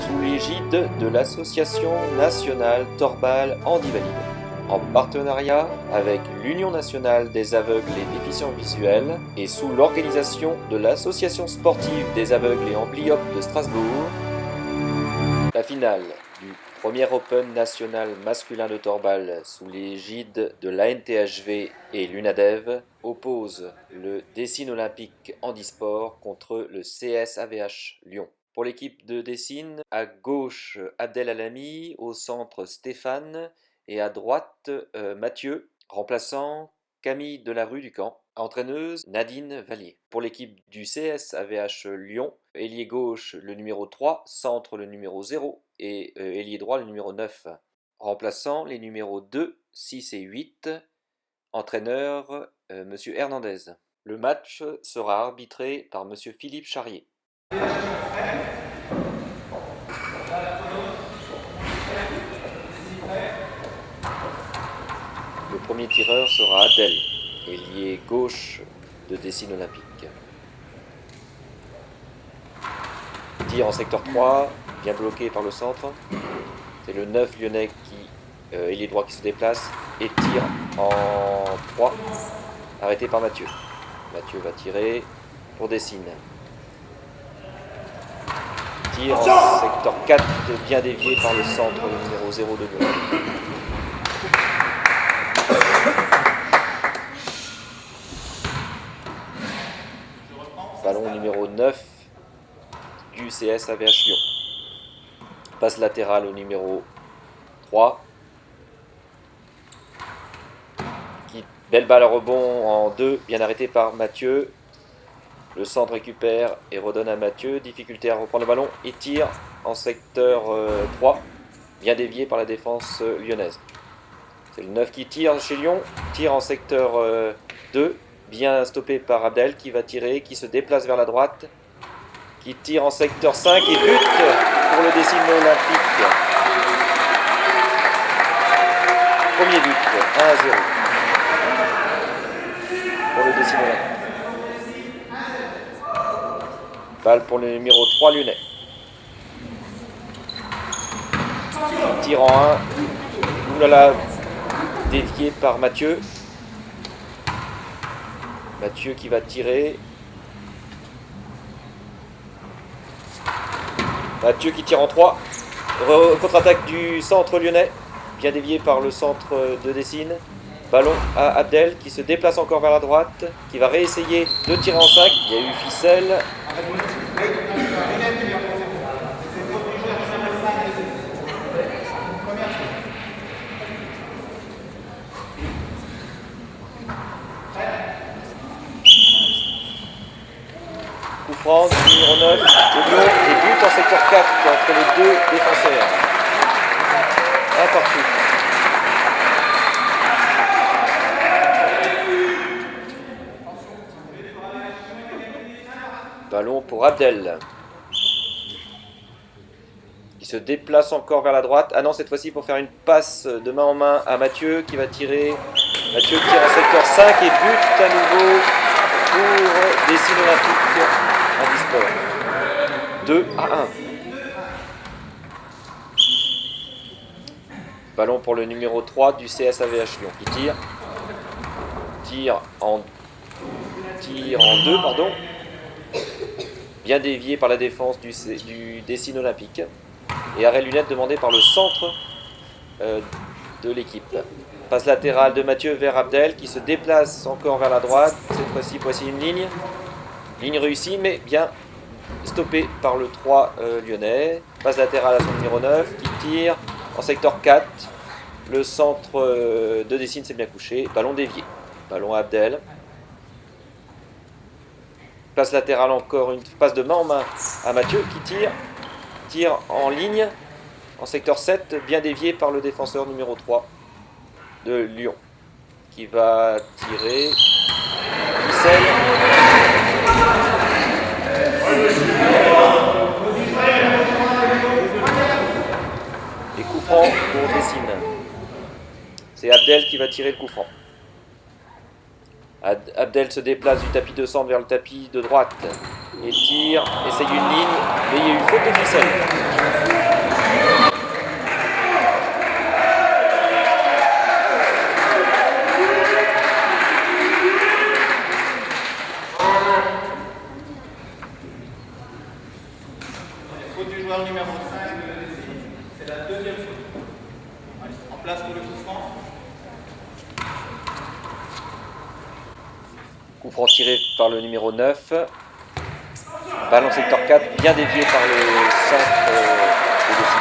sous l'égide de l'Association nationale Torbal Handi-Valide, en partenariat avec l'Union nationale des aveugles et déficients visuels et sous l'organisation de l'Association sportive des aveugles et amblyopes de Strasbourg. La finale du premier Open national masculin de Torbal sous l'égide de l'ANTHV et l'UNADEV oppose le Dessine Olympique Handisport contre le CS-AVH Lyon. Pour l'équipe de Dessine, à gauche Abdel Alami, au centre Stéphane et à droite Mathieu, remplaçant Camille Delarue du Camp, entraîneuse Nadine Vallier. Pour l'équipe du CS-AVH Lyon, ailier gauche le numéro 3, centre le numéro 0 et ailier droit le numéro 9. Remplaçant les numéros 2, 6 et 8, entraîneur Monsieur Hernandez. Le match sera arbitré par Monsieur Philippe Charrier. Le premier tireur sera Adel, ailier gauche de Dessine Olympique. Tir en secteur 3, bien bloqué par le centre. C'est le 9 lyonnais qui ailier droit qui se déplace et tire en 3, arrêté par Mathieu. Mathieu va tirer pour Dessine. Tir en secteur 4, bien dévié par le centre, le numéro 0 de Lyon. Ballon numéro 9 du CS-AVH Lyon. Passe latérale au numéro 3. Belle balle à rebond en 2, bien arrêté par Mathieu. Le centre récupère et redonne à Mathieu. Difficulté à reprendre le ballon. Il tire en secteur 3, bien dévié par la défense lyonnaise. C'est le 9 qui tire chez Lyon. Tire en secteur 2, bien stoppé par Abdel qui va tirer, qui se déplace vers la droite. Qui tire en secteur 5 et but pour le Dessine Olympique. Premier but, 1-0 pour le Dessine Olympique. Balle pour le numéro 3 lyonnais. Tire en 1. Oulala, dévié par Mathieu. Mathieu qui va tirer. Mathieu qui tire en 3. Contre-attaque du centre lyonnais. Bien dévié par le centre de Dessine. Ballon à Abdel qui se déplace encore vers la droite. Qui va réessayer de tirer en 5. Il y a eu ficelle. Coup franc, numéro 9 de Lyon et but en secteur 4 entre les deux défenseurs. Un partout. Ballon pour Abdel. Qui se déplace encore vers la droite. Ah non, cette fois-ci pour faire une passe de main en main à Mathieu qui va tirer. Mathieu tire en secteur 5 et but à nouveau pour Dessine Olympique Handisport. 2-1. Ballon pour le numéro 3 du CS-AVH Lyon qui tire. Tire en 2, pardon. Bien dévié par la défense du Dessine Olympique. Et arrêt lunette demandé par le centre de l'équipe. Passe latérale de Mathieu vers Abdel qui se déplace encore vers la droite. Cette fois-ci pour essayer une ligne. Ligne réussie mais bien stoppée par le 3 lyonnais. Passe latérale à son numéro 9 qui tire en secteur 4. Le centre de Dessine s'est bien couché. Ballon dévié. Ballon à Abdel. Passe latérale encore, une passe de main en main à Mathieu qui tire en ligne en secteur 7, bien dévié par le défenseur numéro 3 de Lyon qui va tirer ficelle. Et coup franc pour Dessine. C'est Abdel qui va tirer le coup franc. Abdel se déplace du tapis de centre vers le tapis de droite et tire, essaye une ligne, mais il y a eu faute de ficelle. Faute du joueur numéro 5 de Dessine. C'est la deuxième faute. Allez, en place pour le coup franc. Coup franc tiré par le numéro 9. Ballon secteur 4, bien dévié par le centre de Dessine.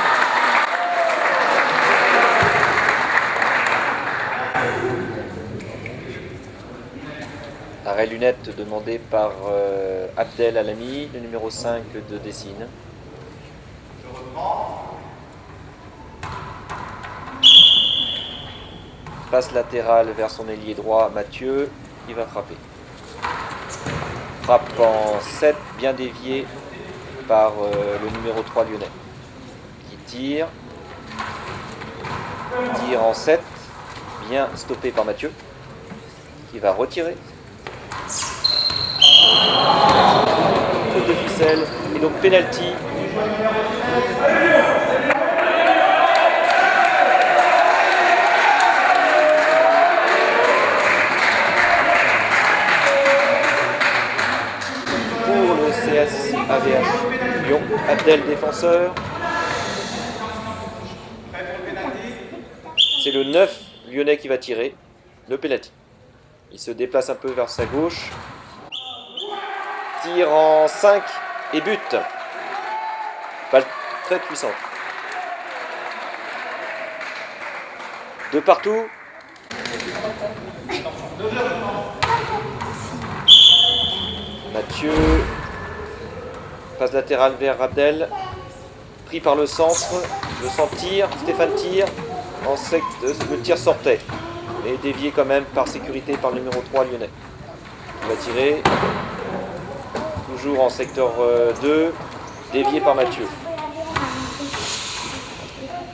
Arrêt lunette demandé par Abdel Alami, le numéro 5 de Dessine. Je reprends. Passe latérale vers son ailier droit, Mathieu, il va frapper. Frappe en 7, bien dévié par le numéro 3 lyonnais. Qui tire. Tire en 7, bien stoppé par Mathieu. Qui va retirer. Faute de ficelle, et donc penalty. Pour le CS AVH Lyon, Abdel défenseur. C'est le 9 lyonnais qui va tirer le penalty. Il se déplace un peu vers sa gauche. Tire en 5 et but. Balle très puissante. De partout. Mathieu. Passe latérale vers Abdel. Pris par le centre. Le centre tire. Stéphane tire. Le tir sortait. Mais dévié quand même par sécurité par le numéro 3 lyonnais. Il va tirer. Toujours en secteur 2. Dévié par Mathieu.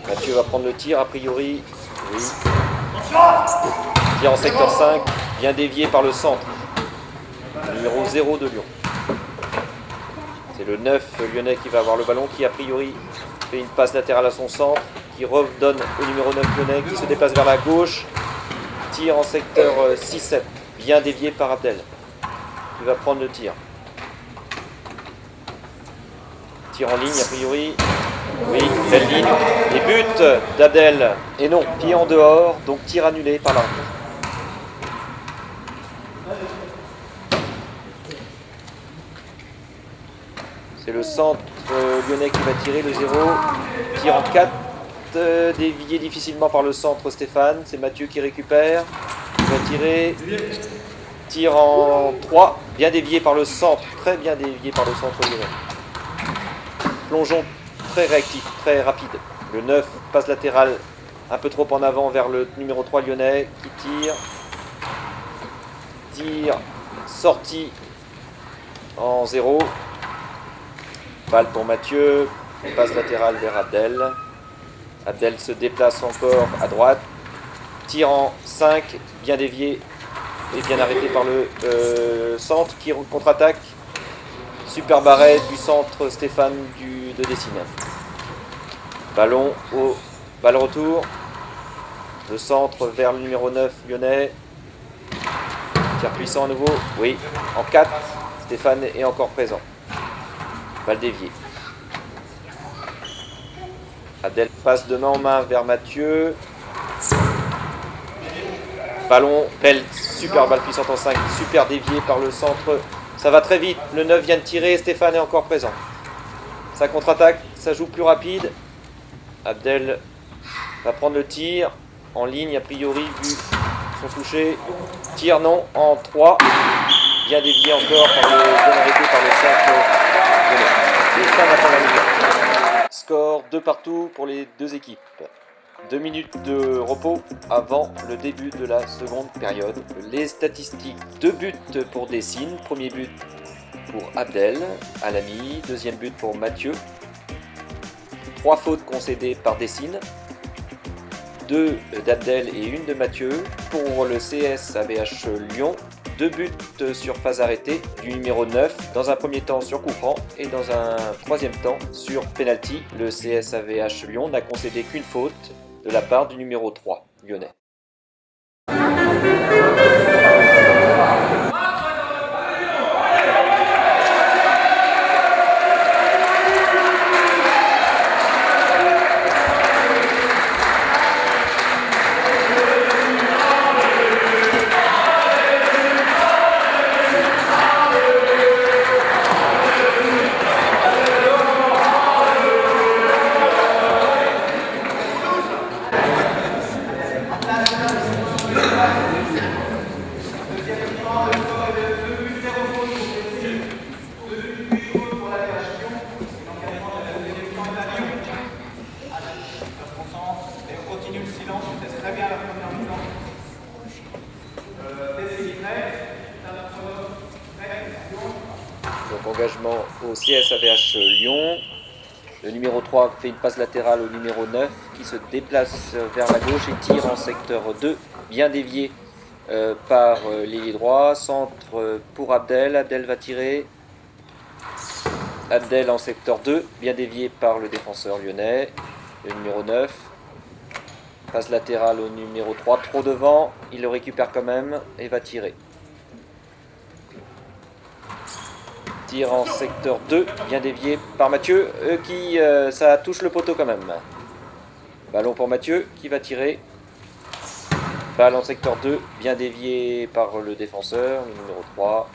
Mathieu va prendre le tir a priori. Oui. Tir en secteur 5. Bien dévié par le centre. Le numéro 0 de Lyon. C'est le 9 lyonnais qui va avoir le ballon, qui a priori fait une passe latérale à son centre, qui redonne au numéro 9 lyonnais, qui se déplace vers la gauche. Tir en secteur 6-7. Bien dévié par Abdel. Qui va prendre le tir. Tir en ligne a priori. Oui, belle ligne. Et but d'Abdel. Et non, pied en dehors, donc tir annulé par l'arbitre. C'est le centre lyonnais qui va tirer le 0. Tir en 4. Dévié difficilement par le centre Stéphane. C'est Mathieu qui récupère. Il va tirer. Tir en 3. Bien dévié par le centre. Très bien dévié par le centre lyonnais. Plongeon très réactif, très rapide. Le 9 passe latérale un peu trop en avant vers le numéro 3 lyonnais qui tire. Tire, sortie en 0. Balle pour Mathieu. Passe latérale vers Abdel. Abdel se déplace encore à droite. Tire en 5, bien dévié et bien arrêté par le centre qui contre-attaque. Super barret du centre Stéphane de Dessine. Ballon au balle retour. Le centre vers le numéro 9 lyonnais. Tir puissant à nouveau. Oui, en 4. Stéphane est encore présent. Balle déviée. Abdel passe de main en main vers Mathieu. Ballon, belle, super balle puissante en 5. Super dévié par le centre. Ça va très vite. Le 9 vient de tirer. Stéphane est encore présent. Ça contre-attaque. Ça joue plus rapide. Abdel va prendre le tir. En ligne, a priori, vu son toucher. Tir non, en 3. Bien dévié encore par le bien arrêté par le cercle. Et fin d'attendre la mi-temps. Score 2 partout pour les deux équipes. 2 minutes de repos avant le début de la seconde période. Les statistiques: 2 buts pour Dessine, premier but pour Abdel Alami, deuxième but pour Mathieu. 3 fautes concédées par Dessine, 2 d'Abdel et 1 de Mathieu. Pour le CS AVH Lyon, 2 buts sur phase arrêtée du numéro 9, dans un premier temps sur coup franc et dans un troisième temps sur penalty. Le CS AVH Lyon n'a concédé qu'une faute de la part du numéro 3 lyonnais. au CSAVH Lyon. Le numéro 3 fait une passe latérale au numéro 9 qui se déplace vers la gauche et tire en secteur 2, bien dévié par l'ailier droit. Centre pour Abdel. Abdel va tirer. Abdel en secteur 2, bien dévié par le défenseur lyonnais, le numéro 9. Passe latérale au numéro 3, trop devant, il le récupère quand même et va tirer. Tire en secteur 2, bien dévié par Mathieu, ça touche le poteau quand même. Ballon pour Mathieu qui va tirer. Balle en secteur 2, bien dévié par le défenseur, le numéro 3.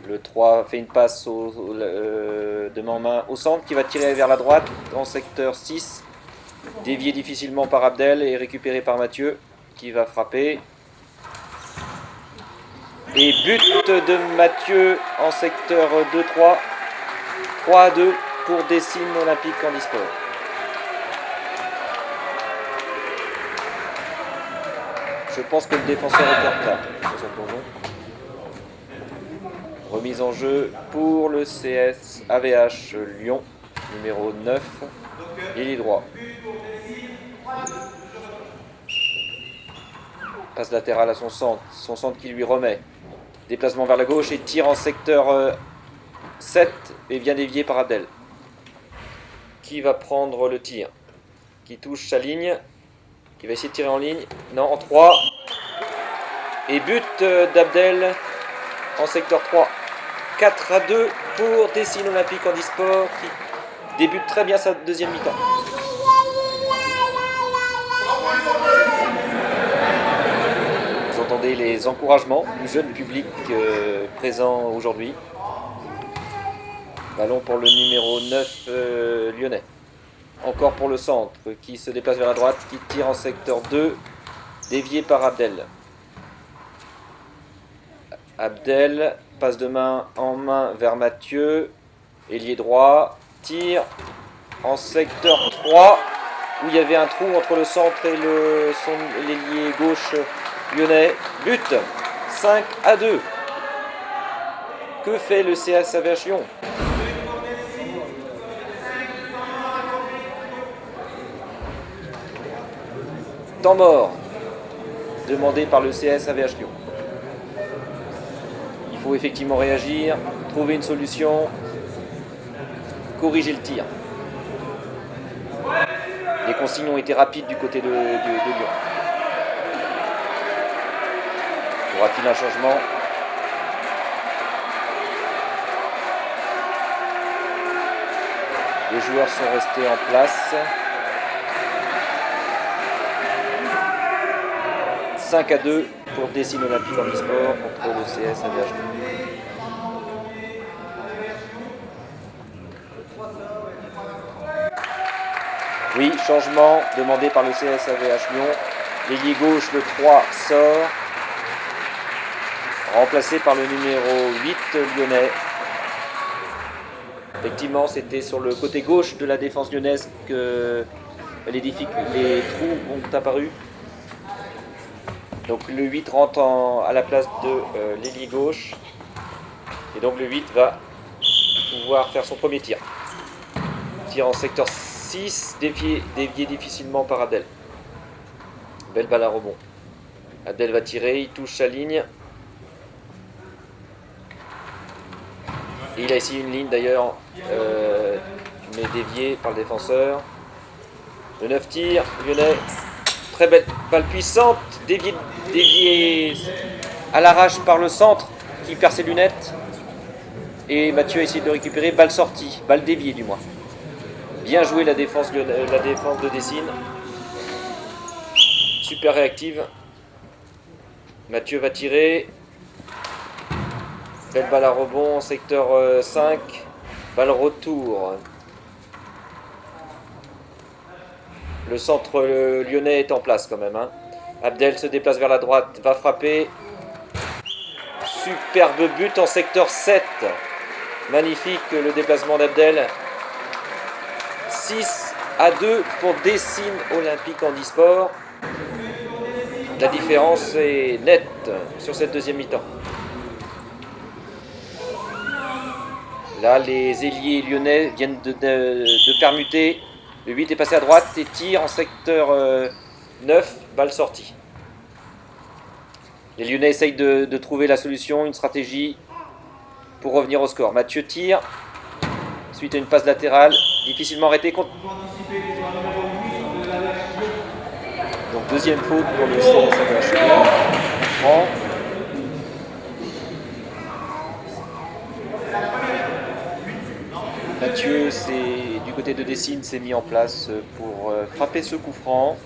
Le 3 fait une passe de main en main au centre qui va tirer vers la droite en secteur 6. Dévié difficilement par Abdel et récupéré par Mathieu qui va frapper. Et but de Mathieu en secteur 2-3. 3-2 pour Dessine Olympique Handisport. Je pense que le défenseur est en retard sur son plongeon. Remise en jeu pour le CS AVH Lyon, numéro 9, ailier droit. Passe latérale à son centre qui lui remet. Déplacement vers la gauche et tire en secteur 7 et bien dévié par Abdel. Qui va prendre le tir? Qui touche sa ligne? Qui va essayer de tirer en ligne? Non, en 3. Et but d'Abdel en secteur 3. 4-2 pour Dessine Olympique Handisport qui débute très bien sa deuxième mi-temps. Vous entendez les encouragements du jeune public présent aujourd'hui. Ballon pour le numéro 9 lyonnais. Encore pour le centre qui se déplace vers la droite, qui tire en secteur 2, dévié par Abdel. Abdel passe de main en main vers Mathieu, ailier droit, tire en secteur 3 où il y avait un trou entre le centre et l'ailier gauche lyonnais. But 5-2. Que fait le CSAVH Lyon? Temps mort demandé par le CSAVH Lyon. Il faut effectivement réagir, trouver une solution, corriger le tir. Les consignes ont été rapides du côté de Lyon. Y aura-t-il un changement? Les joueurs sont restés en place. 5-2 pour Dessine Olympique Handisport contre le CS AVH. Oui, changement demandé par le CS AVH Lyon. L'ailier gauche, le 3, sort. Remplacé par le numéro 8 lyonnais. Effectivement, c'était sur le côté gauche de la défense lyonnaise que les trous ont apparu. Donc le 8 rentre à la place de l'ailier gauche. Et donc le 8 va pouvoir faire son premier tir. Tir en secteur 6, dévié difficilement par Abdel. Belle balle à rebond. Abdel va tirer, il touche sa ligne. Et il a essayé une ligne d'ailleurs, mais déviée par le défenseur. Le 9 tire, lyonnais. Très belle balle puissante, déviée à l'arrache par le centre qui perd ses lunettes. Et Mathieu a essayé de récupérer, balle sortie, balle déviée du moins. Bien joué la défense de Dessine. Super réactive. Mathieu va tirer. Belle balle à rebond, secteur 5. Balle retour. Le centre lyonnais est en place quand même. Abdel se déplace vers la droite, va frapper. Superbe but en secteur 7. Magnifique le déplacement d'Abdel. 6-2 pour Dessine Olympique Handisport. La différence est nette sur cette deuxième mi-temps. Là, les ailiers lyonnais viennent de permuter. Le 8 est passé à droite et tire en secteur 9, balle sortie. Les Lyonnais essayent de trouver la solution, une stratégie pour revenir au score. Mathieu tire, suite à une passe latérale, difficilement arrêtée. Donc deuxième faute pour le CSAVH. Mathieu, du côté de Dessine, s'est mis en place pour frapper ce coup franc.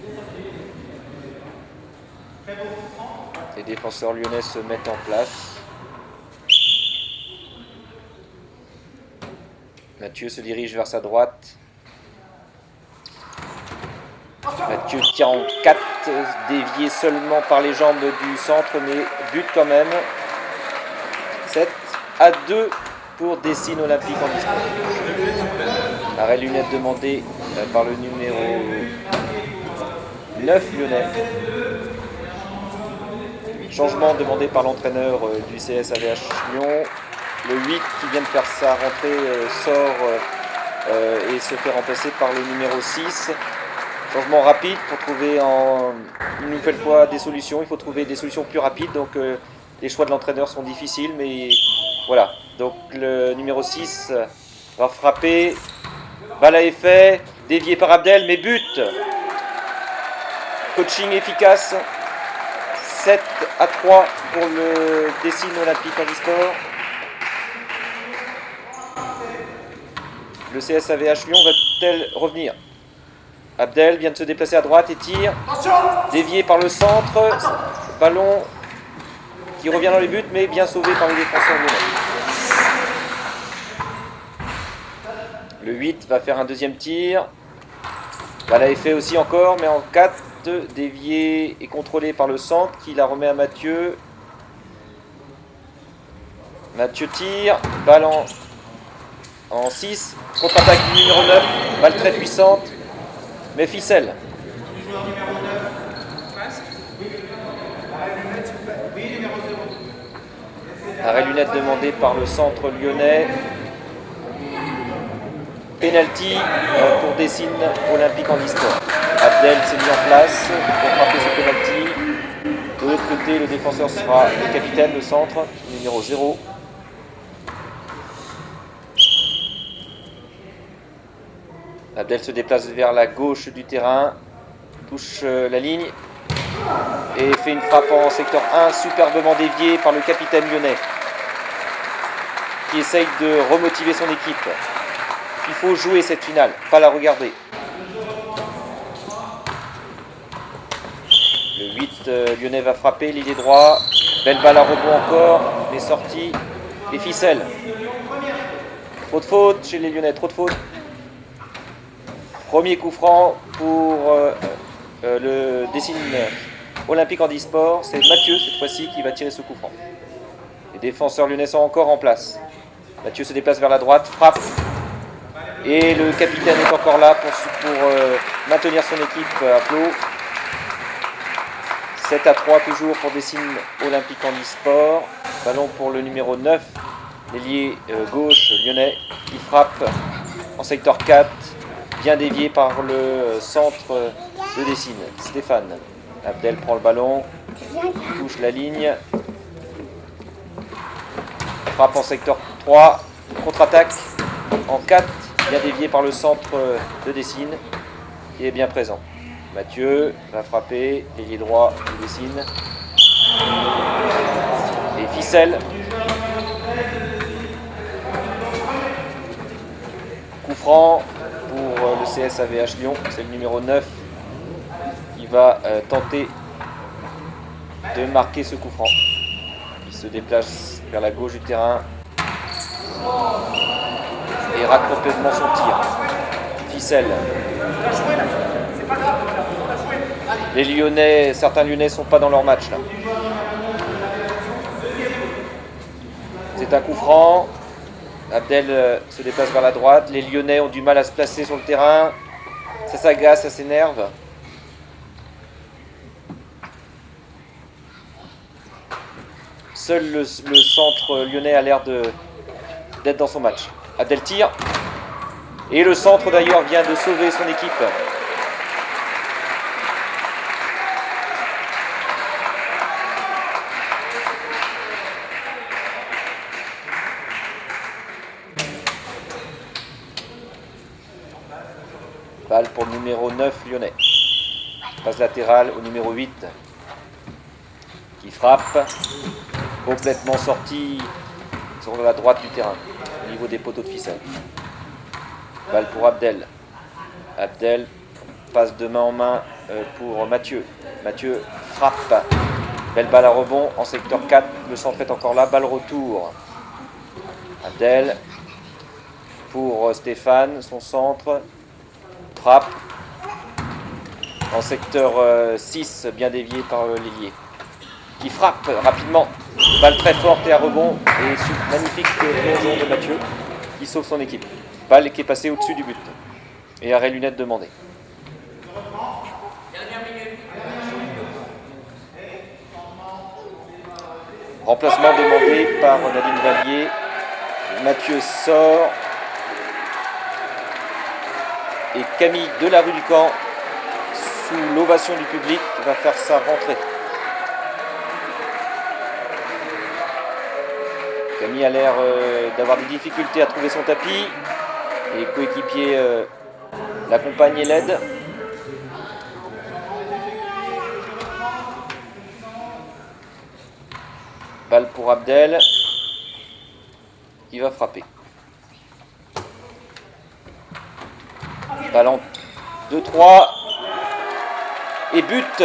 Les défenseurs lyonnais se mettent en place. Mathieu se dirige vers sa droite. Mathieu tire en 4, dévié seulement par les jambes du centre, mais but quand même. 7-2 pour Dessine Olympique en dispo. Arrêt lunette demandé par le numéro 9 lyonnais. Changement demandé par l'entraîneur du CSAVH Lyon. Le 8 qui vient de faire sa rentrée sort et se fait remplacer par le numéro 6. Changement rapide pour trouver une nouvelle fois des solutions. Il faut trouver des solutions plus rapides. Donc les choix de l'entraîneur sont difficiles. Mais voilà. Donc le numéro 6 va frapper. Balle à effet. Dévié par Abdel. Mais but. Coaching efficace. 7-3 pour le Dessine Olympique Handisport. Le CSAVH Lyon va-t-elle revenir? Abdel vient de se déplacer à droite et tire. Dévié par le centre. Ballon qui revient dans les buts, mais bien sauvé par les défenseurs lyonnais. Le 8 va faire un deuxième tir. Balle à effet aussi encore, mais en 4. Dévié et contrôlé par le centre qui la remet à Mathieu. Mathieu tire. Balle en 6. Contre-attaque du numéro 9. Balle très puissante. Mais ficelle. Arrêt lunette demandé par le centre lyonnais. Penalty pour Dessine Olympique Handisport. Abdel s'est mis en place pour frapper ce penalty. De l'autre côté, le défenseur sera le capitaine, le centre, numéro 0. Abdel se déplace vers la gauche du terrain, touche la ligne et fait une frappe en secteur 1, superbement déviée par le capitaine lyonnais qui essaye de remotiver son équipe. Il faut jouer cette finale, pas la regarder. Le 8 lyonnais va frapper, l'ailier droit. Belle balle à rebond encore, mais sortie. Et ficelle. Trop de fautes chez les lyonnais, trop de fautes. Premier coup franc pour le Dessine Olympique Handisport. C'est Mathieu cette fois-ci qui va tirer ce coup franc. Les défenseurs lyonnais sont encore en place. Mathieu se déplace vers la droite, frappe. Et le capitaine est encore là pour maintenir son équipe à flot. 7-3 toujours pour Dessine Olympique Handisport. Ballon pour le numéro 9, l'ailier gauche lyonnais. Il frappe en secteur 4, bien dévié par le centre de Dessine, Stéphane. Abdel prend le ballon, touche la ligne. Frappe en secteur 3, contre-attaque en 4, bien dévié par le centre de Dessine, qui est bien présent. Mathieu va frapper, l'ailier droit de Dessine. Et ficelle. Coup franc pour le CSAVH Lyon. C'est le numéro 9 qui va tenter de marquer ce coup franc. Il se déplace vers la gauche du terrain et rate complètement son tir. Ficelle. Les Lyonnais, certains Lyonnais sont pas dans leur match là. C'est un coup franc. Abdel se déplace vers la droite. Les Lyonnais ont du mal à se placer sur le terrain. Ça s'agace, ça s'énerve. Seul le centre lyonnais a l'air d'être dans son match. Abdel tire. Et le centre d'ailleurs vient de sauver son équipe. Balle pour le numéro 9 lyonnais. Passe latérale au numéro 8 qui frappe. Complètement sorti sur la droite du terrain, au niveau des poteaux de ficelle. Balle pour Abdel. Abdel passe de main en main pour Mathieu. Mathieu frappe. Belle balle à rebond en secteur 4. Le centre est encore là. Balle retour. Abdel pour Stéphane. Son centre. Frappe. En secteur 6. Bien dévié par l'ailier. Qui frappe rapidement. Balle très forte et à rebond. Et magnifique plongeon de Mathieu qui sauve son équipe. Balle qui est passée au-dessus du but. Et arrêt lunette demandé. Remplacement demandé par Nadine Vallier. Mathieu sort. Et Camille de la rue du Camp, sous l'ovation du public, va faire sa rentrée. Camille a l'air d'avoir des difficultés à trouver son tapis. Les coéquipiers l'accompagnent et l'aident. Balle pour Abdel. Qui va frapper. Ballon 2-3. Et but.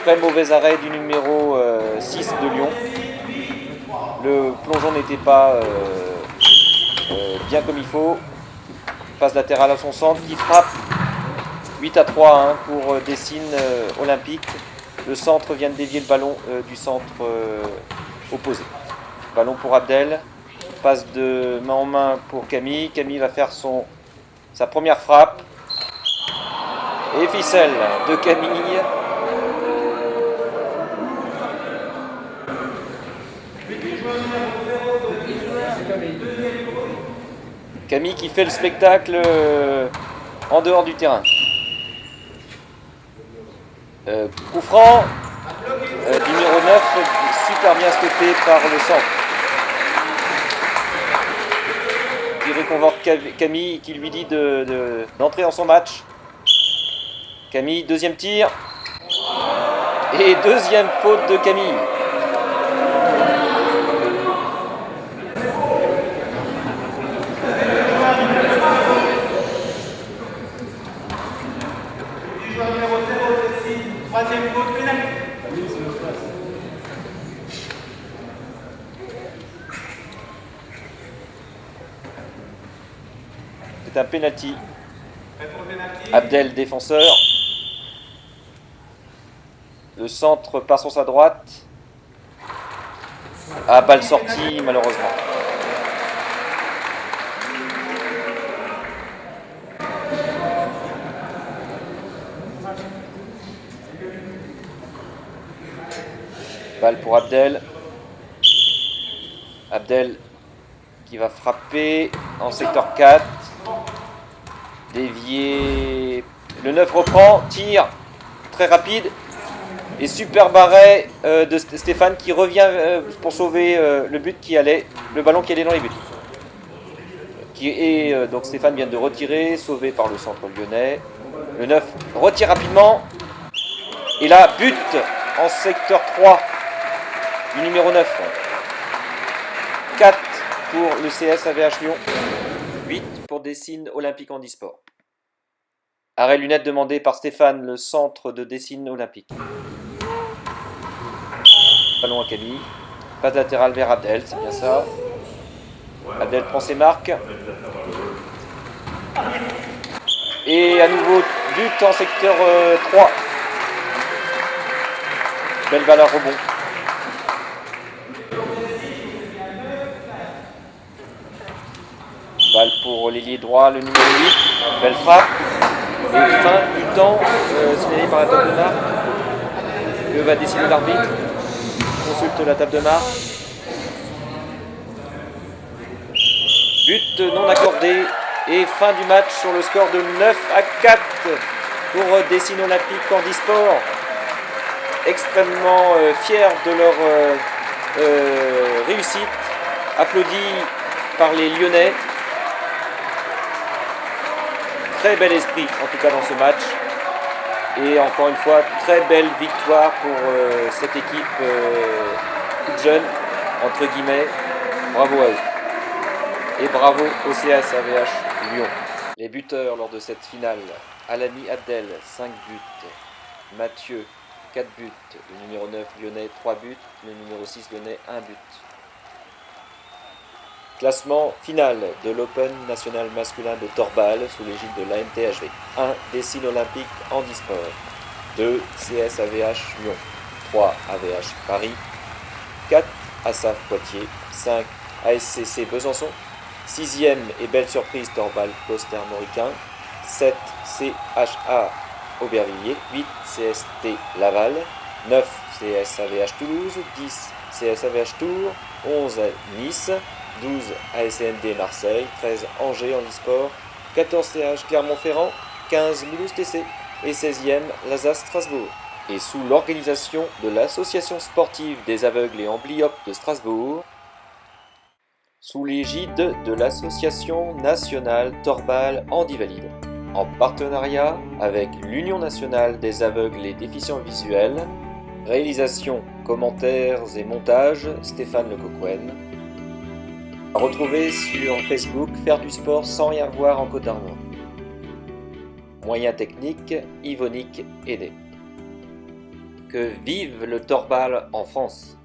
Très mauvais arrêt du numéro 6 de Lyon. Le plongeon n'était pas bien comme il faut. Passe latérale à son centre qui frappe. 8-3 hein, pour Dessine Olympique. Le centre vient de dévier le ballon du centre opposé. Ballon pour Abdel. Passe de main en main pour Camille. Camille va faire sa première frappe. Et ficelle de Camille. Camille qui fait le spectacle en dehors du terrain. Coup franc. Numéro 9, super bien stoppé par le centre. Qui réconforte Camille, qui lui dit d'entrer dans son match. Camille, deuxième tir. Et deuxième faute de Camille. C'est un penalty. Abdel, défenseur. Le centre part sur sa droite. Ah, balle sortie, malheureusement. Balle pour Abdel. Abdel qui va frapper en secteur 4. Dévié. Le 9 reprend, tire très rapide. Et super arrêt de Stéphane qui revient pour sauver le ballon qui allait dans les buts. Donc Stéphane vient de retirer, sauvé par le centre lyonnais. Le 9 retire rapidement. Et là, but en secteur 3 du numéro 9. 4 pour le CS AVH Lyon. 8 pour Dessine Olympique Handisport. Arrêt lunette demandé par Stéphane, le centre de Dessine Olympique. Ballon à Camille. Passe latérale vers Abdel, c'est bien ça. Abdel prend ses marques. Et à nouveau, but en secteur 3. Belle balle à rebond. Balle pour l'ailier droit, le numéro 8. Belle frappe. Et fin du temps, signalé par la table de marque. Que va décider l'arbitre? Consulte la table de marque. but non accordé et fin du match sur le score de 9-4 pour Dessine Olympique Handisport. Extrêmement fiers de leur réussite, applaudis par les Lyonnais. Très bel esprit en tout cas dans ce match. Et encore une fois, très belle victoire pour cette équipe toute jeune, entre guillemets. Bravo à eux. Et bravo au CSAVH Lyon. Les buteurs lors de cette finale: Alami Abdel, 5 buts. Mathieu, 4 buts. Le numéro 9 lyonnais, 3 buts. Le numéro 6 lyonnais, 1 but. Classement final de l'Open national masculin de Torbal sous l'égide de l'AMTHV. 1. Dessine Olympique Handisport. 2. CSAVH Lyon. 3. AVH Paris. 4. ASAF Poitiers. 5. ASCC Besançon. 6e et belle surprise Torbal Closter-Moricain. 7. CHA Aubervilliers. 8. CST Laval. 9. CSAVH Toulouse. 10. CSAVH Tours. 11. Nice. 12 ASND Marseille, 13 Angers Handisport, 14 CH Clermont-Ferrand, 15 Mulhouse TC et 16e l'Alsace Strasbourg. Et sous l'organisation de l'Association sportive des aveugles et amblyopes de Strasbourg, sous l'égide de l'Association nationale Torbal Handivalide, en partenariat avec l'Union nationale des aveugles et déficients visuels, réalisation, commentaires et montage Stéphane Lecoquen. À retrouver sur Facebook, Faire du sport sans rien voir en Côte d'Armor. Moyens techniques, Yvonique Aidé. Que vive le Torbal en France!